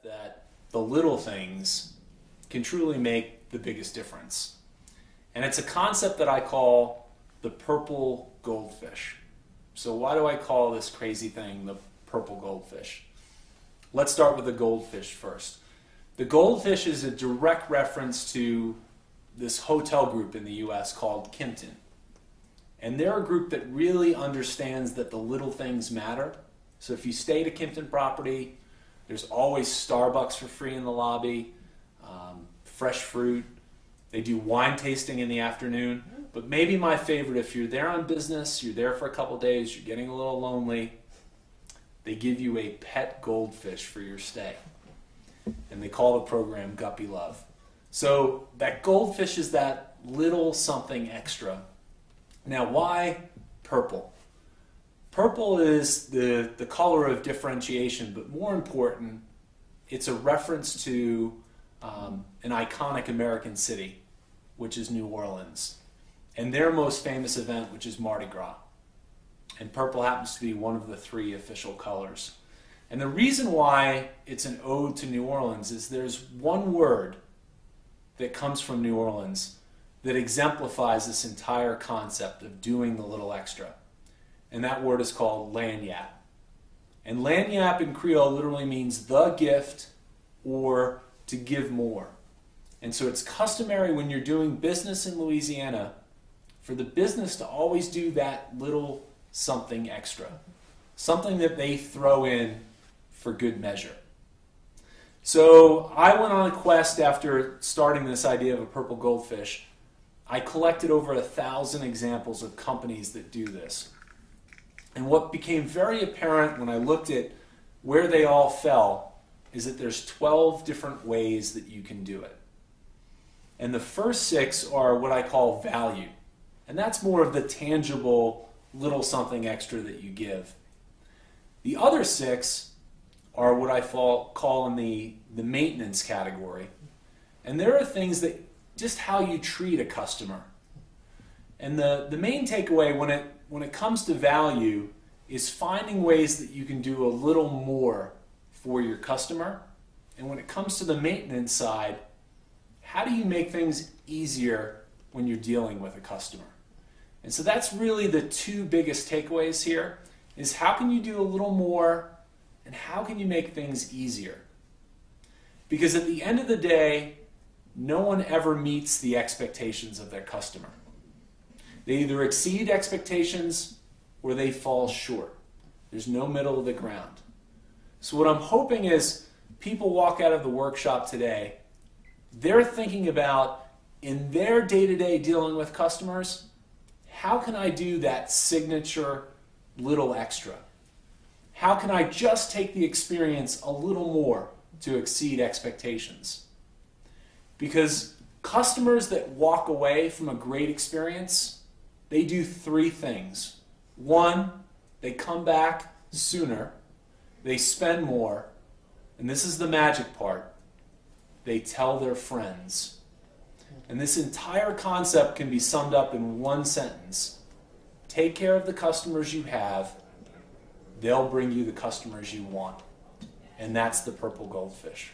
concept that the little things can truly make the biggest difference. And it's a concept that I call the purple goldfish. So why do I call this crazy thing the purple goldfish? Let's start with the goldfish first. The goldfish is a direct reference to this hotel group in the US called Kimpton. And they're a group that really understands that the little things matter. So if you stay at a Kimpton property, there's always Starbucks for free in the lobby, fresh fruit. They do wine tasting in the afternoon. But maybe my favorite, if you're there on business, you're there for a couple days, you're getting a little lonely, they give you a pet goldfish for your stay. And they call the program Guppy Love. So that goldfish is that little something extra. Now why purple? Purple is the color of differentiation, but more important, it's a reference to an iconic American city, which is New Orleans, and their most famous event, which is Mardi Gras. And purple happens to be one of the 3 official colors. And the reason why it's an ode to New Orleans is there's one word that comes from New Orleans that exemplifies this entire concept of doing the little extra. And that word is called lagniappe. And lagniappe in Creole literally means the gift or to give more. And so it's customary when you're doing business in Louisiana for the business to always do that little something extra. Something that they throw in for good measure. So I went on a quest after starting this idea of a purple goldfish. I collected over 1,000 examples of companies that do this. And what became very apparent when I looked at where they all fell is that there's 12 different ways that you can do it. And the first 6 are what I call value. And that's more of the tangible little something extra that you give. The other 6 are what I call in the maintenance category. And there are things that just how you treat a customer. And the main takeaway when it comes to value is finding ways that you can do a little more for your customer. And when it comes to the maintenance side, how do you make things easier when you're dealing with a customer? And so that's really the 2 biggest takeaways here, is how can you do a little more and how can you make things easier? Because at the end of the day, no one ever meets the expectations of their customer. They either exceed expectations or they fall short. There's no middle of the ground. So what I'm hoping is people walk out of the workshop today, they're thinking about in their day-to-day dealing with customers, how can I do that signature little extra? How can I just take the experience a little more to exceed expectations? Because customers that walk away from a great experience, they do 3 things. 1, they come back sooner, they spend more, and this is the magic part, they tell their friends. And this entire concept can be summed up in 1 sentence. Take care of the customers you have, they'll bring you the customers you want. And that's the purple goldfish.